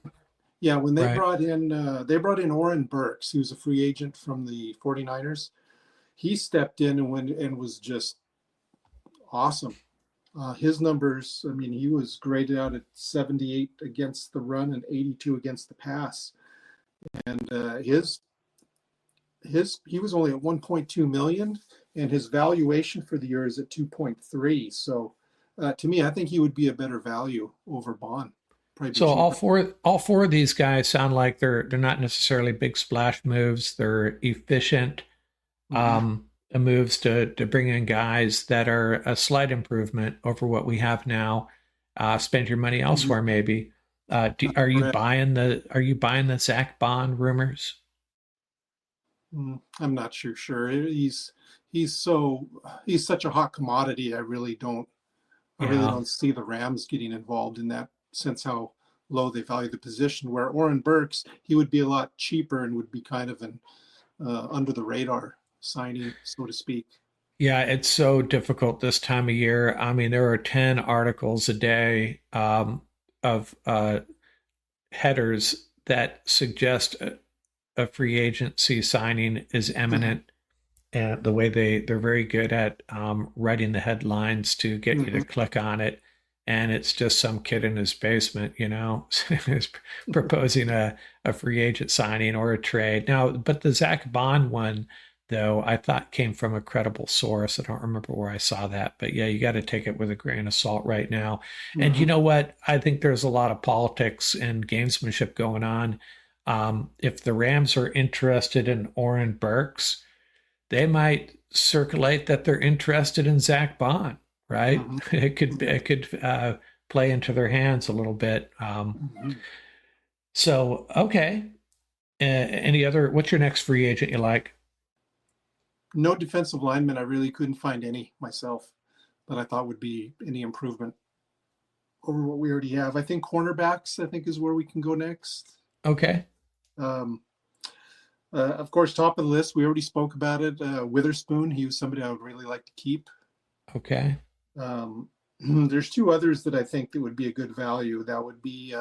Yeah, when they brought in Oren Burks, who's a free agent from the 49ers. He stepped in and was just awesome. His numbers, I mean, he was graded out at 78 against the run and 82 against the pass. And he was only at 1.2 million, and his valuation for the year is at 2.3. So to me, I think he would be a better value over Bond. So all four of these guys sound like they're not necessarily big splash moves. They're efficient moves to bring in guys that are a slight improvement over what we have now. Spend your money elsewhere, maybe. Are you buying the Zach Bond rumors? I'm not sure. He's such a hot commodity. I really don't see the Rams getting involved in that, since how low they value the position. Where Oren Burks, he would be a lot cheaper and would be kind of an under the radar signing, so to speak. Yeah, it's so difficult this time of year. I mean, there are 10 articles a day of headers that suggest a free agency signing is imminent. And the way they're very good at writing the headlines to get you to click on it. And it's just some kid in his basement, is proposing a free agent signing or a trade. Now, but the Zach Bond one, though, I thought came from a credible source. I don't remember where I saw that. But yeah, you got to take it with a grain of salt right now. Mm-hmm. And you know what? I think there's a lot of politics and gamesmanship going on. If the Rams are interested in Oren Burks, they might circulate that they're interested in Zach Bond. Right, it could play into their hands a little bit. So okay, any other? What's your next free agent you like? No defensive lineman. I really couldn't find any myself that I thought would be any improvement over what we already have. I think cornerbacks, is where we can go next. Okay. Of course, top of the list. We already spoke about it. Witherspoon. He was somebody I would really like to keep. Okay. There's two others that I think that would be a good value. That would be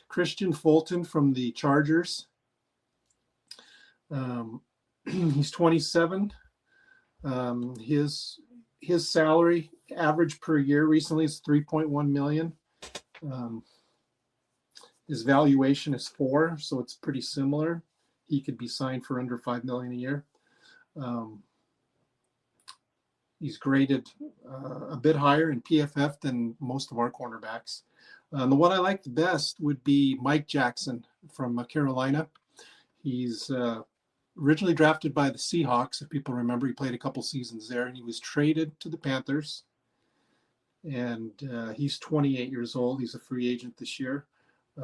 Christian Fulton from the Chargers. He's 27. His salary average per year recently is 3.1 million. His valuation is 4, so it's pretty similar. He could be signed for under 5 million a year. He's graded a bit higher in PFF than most of our cornerbacks. The one I like the best would be Mike Jackson from Carolina. He's originally drafted by the Seahawks. If people remember, he played a couple seasons there, and he was traded to the Panthers. And he's 28 years old. He's a free agent this year. He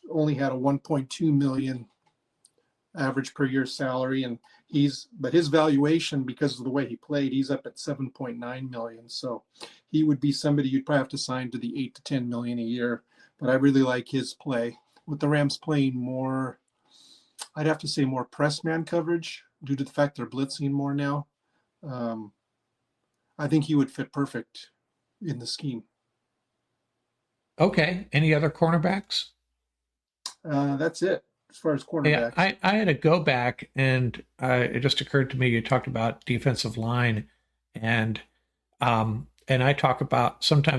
only had a 1.2 million average per year salary, and but his valuation, because of the way he played, he's up at 7.9 million. So he would be somebody you'd probably have to sign to the 8 to 10 million a year. But I really like his play. With the Rams playing more, I'd have to say more press man coverage due to the fact they're blitzing more now. I think he would fit perfect in the scheme. Okay. Any other cornerbacks? That's it as far as cornerbacks. Yeah, I had to go back, and it just occurred to me, you talked about defensive line, and sometimes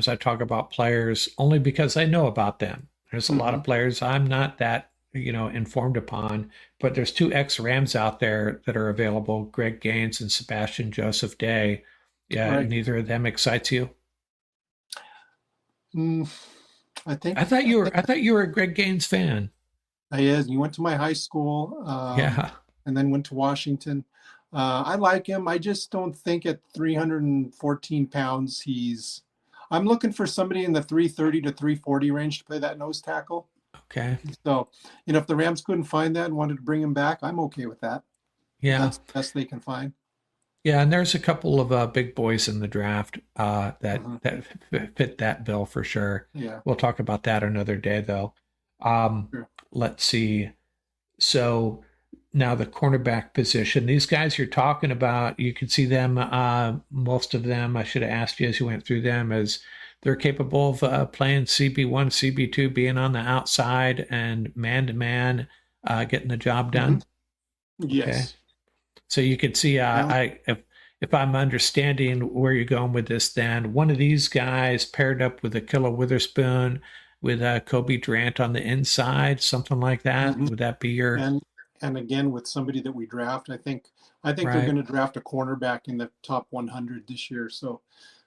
I talk about players only because I know about them. There's a lot of players I'm not that, informed upon, but there's 2 ex-Rams out there that are available, Greg Gaines and Sebastian Joseph Day. Yeah, Right. neither of them excites you? I thought you were a Greg Gaines fan. I is. He went to my high school. Yeah. And then went to Washington. I like him. I just don't think at 314 pounds I'm looking for somebody in the 330 to 340 range to play that nose tackle. Okay. So, if the Rams couldn't find that and wanted to bring him back, I'm okay with that. Yeah. That's the best they can find. Yeah, and there's a couple of big boys in the draft that fit that bill for sure. Yeah. We'll talk about that another day, though. Sure. Let's see. So now the cornerback position, these guys you're talking about, you can see them, most of them, I should have asked you as you went through them, as they're capable of playing CB1, CB2, being on the outside and man-to-man, getting the job done. Yes. Okay. So you could see, if I'm understanding where you're going with this, then one of these guys paired up with Akilla Witherspoon, with Kobe Durant on the inside, something like that. Would that be your? And again, with somebody that we draft, I think they're Right. going to draft a cornerback in the top 100 this year. So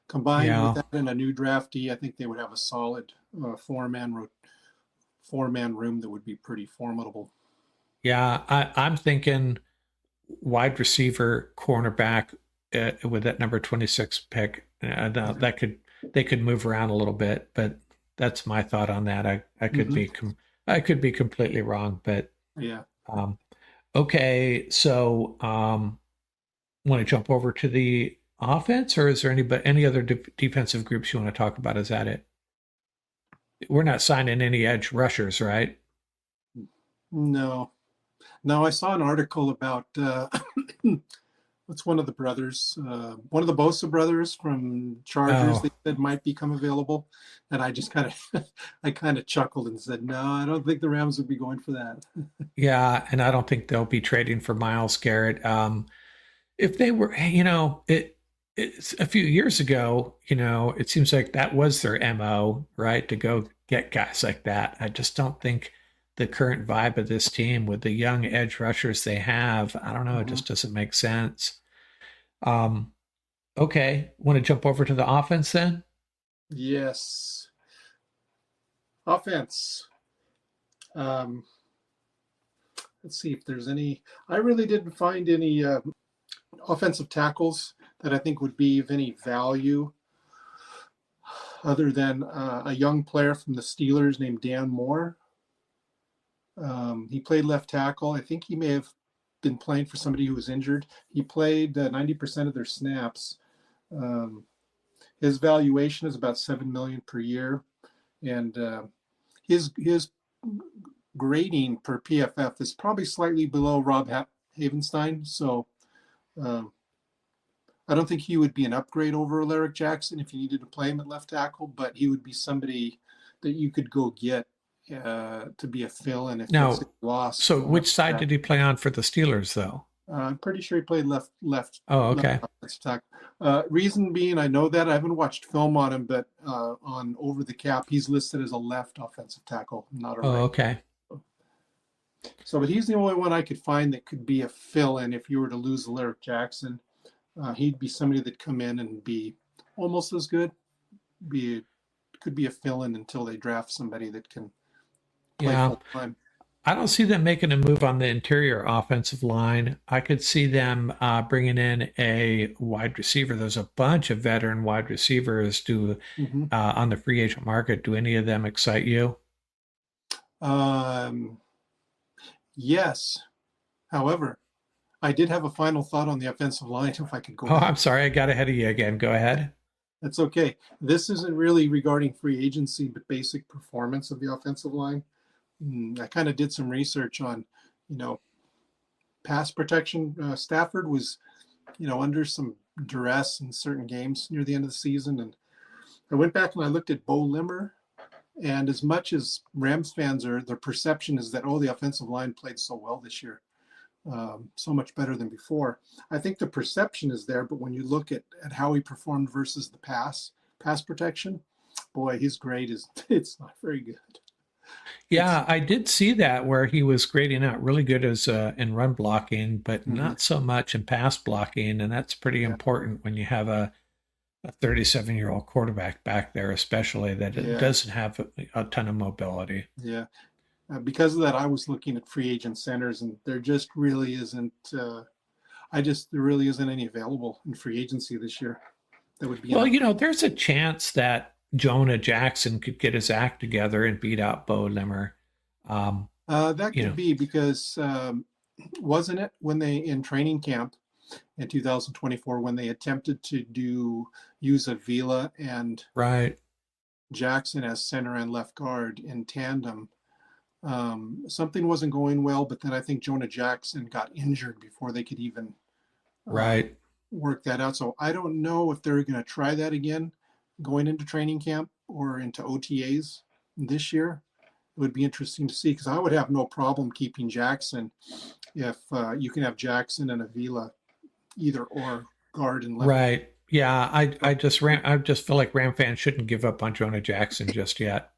combined with that and a new draftee, I think they would have a solid four-man room that would be pretty formidable. Yeah, I'm thinking wide receiver, cornerback with that number 26 pick. They could move around a little bit, but that's my thought on that. I could be completely wrong, but yeah. Okay, so want to jump over to the offense, or is there any other defensive groups you want to talk about? Is that it? We're not signing any edge rushers, right? No, I saw an article about what's one of the brothers, one of the Bosa brothers from Chargers that might become available, and I just kind of chuckled and said, no, I don't think the Rams would be going for that. Yeah, and I don't think they'll be trading for Myles Garrett. If they were, it's a few years ago, it seems like that was their MO, right? To go get guys like that. I just don't think the current vibe of this team with the young edge rushers they have, I don't know, it just doesn't make sense. Okay, want to jump over to the offense then? Yes. Offense. Let's see if there's any. I really didn't find any offensive tackles that I think would be of any value other than a young player from the Steelers named Dan Moore. He played left tackle. I think he may have been playing for somebody who was injured. He played 90% of their snaps. His valuation is about $7 million per year, and his grading per PFF is probably slightly below Rob Havenstein. So I don't think he would be an upgrade over Alaric Jackson if you needed to play him at left tackle, but he would be somebody that you could go get to be a fill-in if it's lost. So which side did he play on for the Steelers, though? I'm pretty sure he played left. Oh, okay. Left tackle. Reason being, I know that I haven't watched film on him, but on Over the Cap, he's listed as a left offensive tackle, not a right. Oh, okay. So, but he's the only one I could find that could be a fill-in if you were to lose Alaric Jackson. He'd be somebody that'd come in and be almost as good. Could be a fill-in until they draft somebody that can play full time. I don't see them making a move on the interior offensive line. I could see them bringing in a wide receiver. There's a bunch of veteran wide receivers on the free agent market. Do any of them excite you? Yes. However, I did have a final thought on the offensive line, if I could go Oh, back. I'm sorry. I got ahead of you again. Go ahead. That's okay. This isn't really regarding free agency, but basic performance of the offensive line. I kind of did some research on, pass protection. Stafford was, under some duress in certain games near the end of the season. And I went back and I looked at Bo Limmer. And as much as Rams fans their perception is that, the offensive line played so well this year, so much better than before. I think the perception is there, but when you look at how he performed versus the pass protection, boy, his grade it's not very good. Yeah, I did see that where he was grading out really good as in run blocking, but not so much in pass blocking, and that's pretty important when you have a 37-year-old quarterback back there, especially that it doesn't have a ton of mobility. Yeah. Because of that, I was looking at free agent centers, and there just really isn't. There really isn't any available in free agency this year. That would be. Well, there's a chance that Jonah Jackson could get his act together and beat out Bo Limmer. That could be because wasn't it when they in training camp in 2024 when they attempted to use Avila and Jackson as center and left guard in tandem. Something wasn't going well, but then I think Jonah Jackson got injured before they could even work that out. So I don't know if they're going to try that again going into training camp or into OTAs this year. It would be interesting to see, because I would have no problem keeping Jackson if you can have Jackson and Avila either or guard and left. Right. Yeah. I just feel like Ram fans shouldn't give up on Jonah Jackson just yet.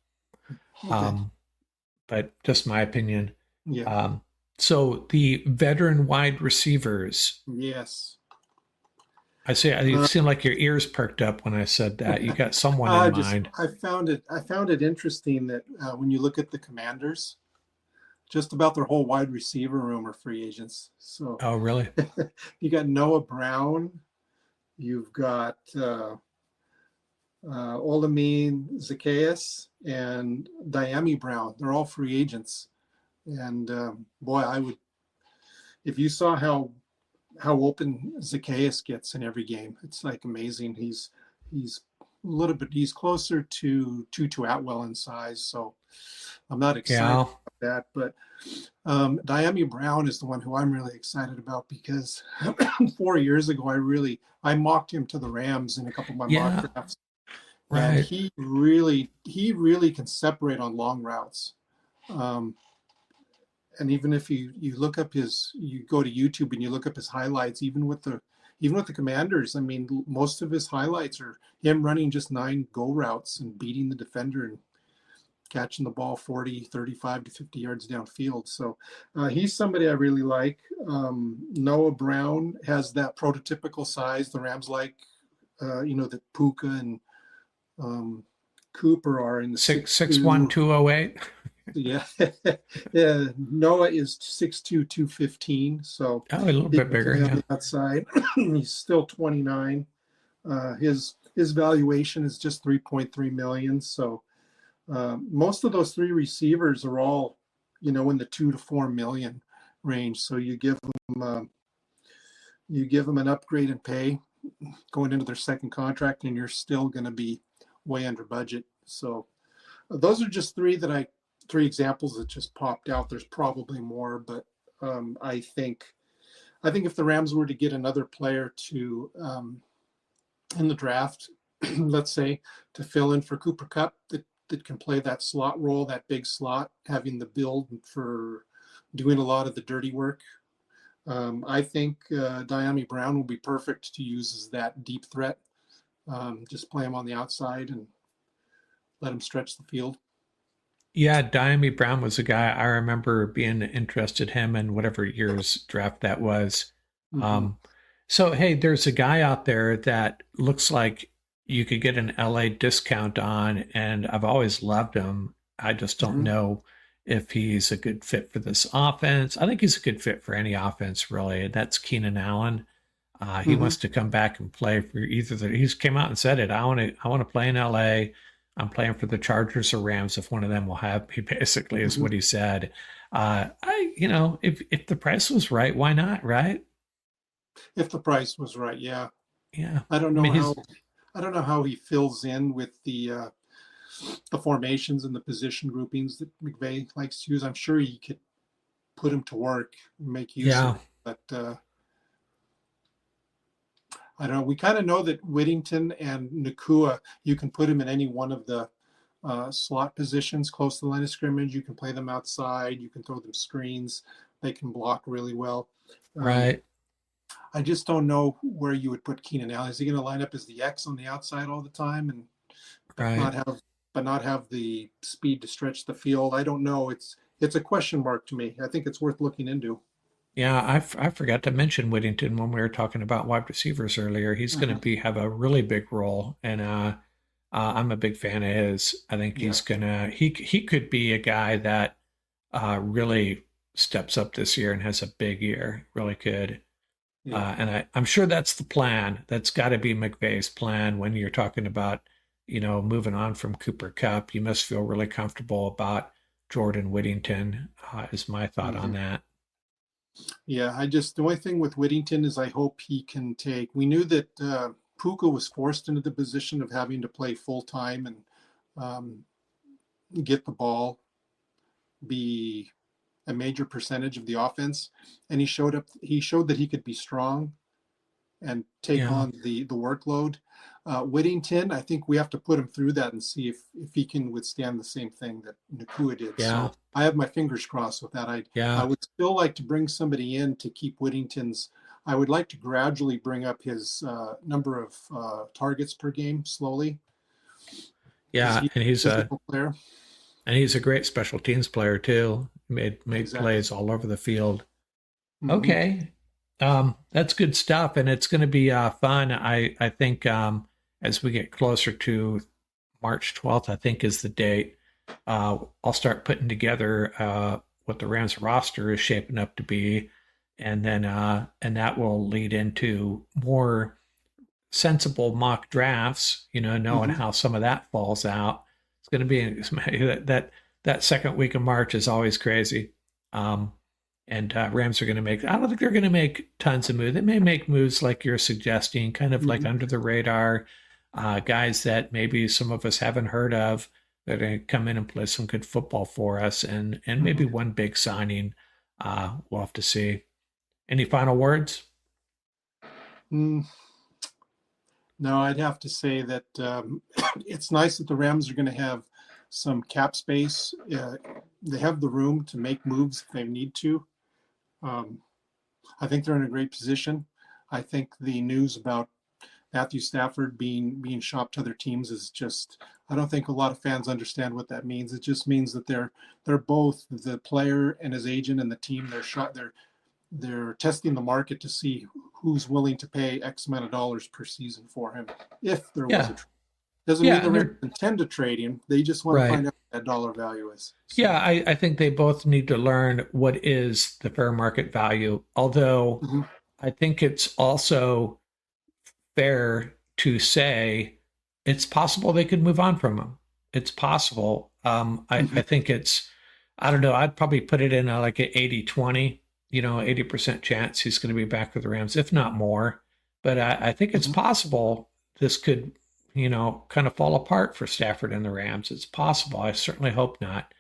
But just my opinion. Yeah. So the veteran wide receivers. Yes. I see. You seem like your ears perked up when I said that. You got someone in mind. I found it interesting that when you look at the Commanders, just about their whole wide receiver room are free agents. So. Oh, really? You got Noah Brown. You've got Olamide Zaccheaus and Dyami Brown. They're all free agents. And boy, if you saw how open Zaccheaus gets in every game, it's like amazing. He's closer to Tutu Atwell in size, so I'm not excited about that. But Dyami Brown is the one who I'm really excited about, because 4 years ago I mocked him to the Rams in a couple of my mock drafts. Right. And he really can separate on long routes. And even if you look up you go to YouTube and you look up his highlights, even with the Commanders, I mean, most of his highlights are him running just 9 go routes and beating the defender and catching the ball 40, 35 to 50 yards downfield. So he's somebody I really like. Noah Brown has that prototypical size the Rams like, that Puka and Cooper are in the 6'1", 208. Yeah. Yeah. Noah is 6'2", 215. So a little bit bigger. On the outside. He's still 29. His valuation is just $3.3 million. So most of those 3 receivers are all, in the $2 to $4 million range. So you give them an upgrade in pay going into their second contract, and you're still going to be way under budget. So those are just 3 examples that just popped out. There's probably more, but I think if the Rams were to get another player to in the draft, let's say, to fill in for Cooper Kupp, that can play that slot role, that big slot, having the build for doing a lot of the dirty work, I think Dyami Brown will be perfect to use as that deep threat. Just play him on the outside and let him stretch the field. Yeah, Dyami Brown was a guy I remember being interested in him in whatever year's draft that was. Mm-hmm. So, hey, there's a guy out there that looks like you could get an LA discount on, and I've always loved him. I just don't know if he's a good fit for this offense. I think he's a good fit for any offense, really. That's Keenan Allen. He wants to come back and play for either. He's came out and said it. I want to play in LA. I'm playing for the Chargers or Rams if one of them will have me, basically, is what he said. If the price was right, why not, right? If the price was right, yeah. Yeah. I don't know I don't know how he fills in with the formations and the position groupings that McVay likes to use. I'm sure he could put him to work, make use of it, but I don't know. We kind of know that Whittington and Nakua, you can put him in any one of the slot positions close to the line of scrimmage. You can play them outside. You can throw them screens. They can block really well. Right. I just don't know where you would put Keenan Allen. Is he going to line up as the X on the outside all the time and not have the speed to stretch the field? I don't know. It's a question mark to me. I think it's worth looking into. Yeah, I forgot to mention Whittington when we were talking about wide receivers earlier. He's going to have a really big role, and I'm a big fan of his. I think he's he could be a guy that really steps up this year and has a big year. Really could. Yeah. And I'm sure that's the plan. That's got to be McVay's plan when you're talking about, moving on from Cooper Kupp. You must feel really comfortable about Jordan Whittington, is my thought on that. Yeah, the only thing with Whittington is I hope he can we knew that Puka was forced into the position of having to play full time and get the ball, be a major percentage of the offense, and he showed that he could be strong and take on the workload. Whittington, I think we have to put him through that and see if he can withstand the same thing that Nakua did. Yeah. So I have my fingers crossed with that. I would still like to bring somebody in to keep Whittington's. I would like to gradually bring up his number of targets per game slowly. Yeah, and he's a player. And he's a great special teams player too. Made plays all over the field. Mm-hmm. Okay. That's good stuff. And it's going to be fun. I think as we get closer to March 12th, I think is the date, I'll start putting together what the Rams roster is shaping up to be. And then and that will lead into more sensible mock drafts, knowing how some of that falls out. It's going to be that second week of March is always crazy. And Rams are going to I don't think they're going to make tons of moves. They may make moves like you're suggesting, kind of like under the radar, guys that maybe some of us haven't heard of that are going to come in and play some good football for us, and maybe one big signing. We'll have to see. Any final words? No, I'd have to say that it's nice that the Rams are going to have some cap space. They have the room to make moves if they need to. I think they're in a great position. I think the news about Matthew Stafford being shopped to other teams is just, I don't think a lot of fans understand what that means. It just means that they're both, the player and his agent and the team, they're testing the market to see who's willing to pay X amount of dollars per season for him. If there was a trade. Doesn't mean the Rams intend to trade him. They just want to find out what that dollar value is. So. Yeah, I think they both need to learn what is the fair market value. Although I think it's also fair to say it's possible they could move on from him. It's possible. I think I don't know, I'd probably put it in like an 80-20, 80% chance he's going to be back with the Rams, if not more. But I think it's possible this could, kind of fall apart for Stafford and the Rams. It's possible. I certainly hope not.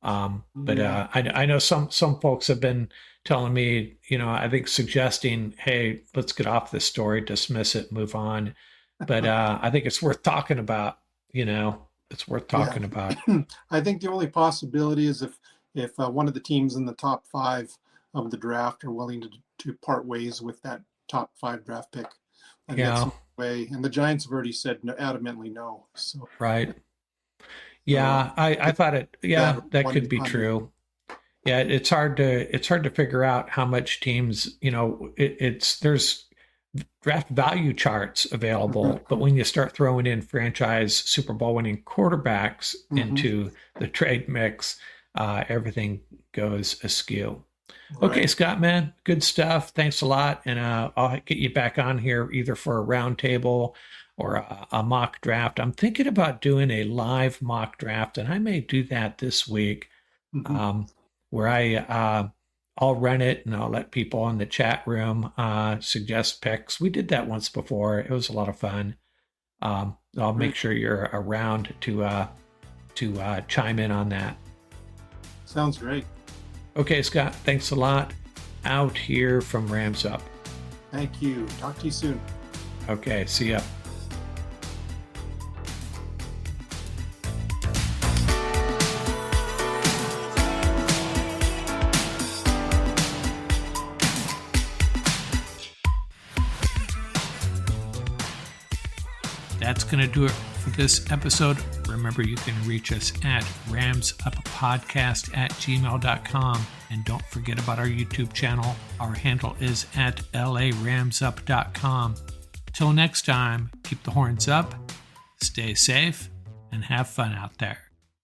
But I know some folks have been telling me, I think suggesting, hey, let's get off this story, dismiss it, move on. But I think it's worth talking about, it's worth talking about. I think the only possibility is if one of the teams in the top 5 of the draft are willing to part ways with that top 5 draft pick. And that's the way. And the Giants have already said adamantly no. So right. Yeah, I thought it. Yeah, that could be true. Yeah, it's hard to figure out how much teams. There's draft value charts available, but when you start throwing in franchise Super Bowl winning quarterbacks into the trade mix, everything goes askew. Right. Okay, Scott, man, good stuff. Thanks a lot, and I'll get you back on here either for a roundtable or a mock draft. I'm thinking about doing a live mock draft, and I may do that this week, where I'll run it and I'll let people in the chat room suggest picks. We did that once before. It was a lot of fun. I'll make sure you're around to chime in on that. Sounds great. Okay, Scott, thanks a lot. Out here from Rams Up. Thank you. Talk to you soon. Okay, see ya. That's going to do it for this episode. Remember, you can reach us at ramsuppodcast@gmail.com. And don't forget about our YouTube channel. Our handle is at laramsup.com. Till next time, keep the horns up, stay safe, and have fun out there.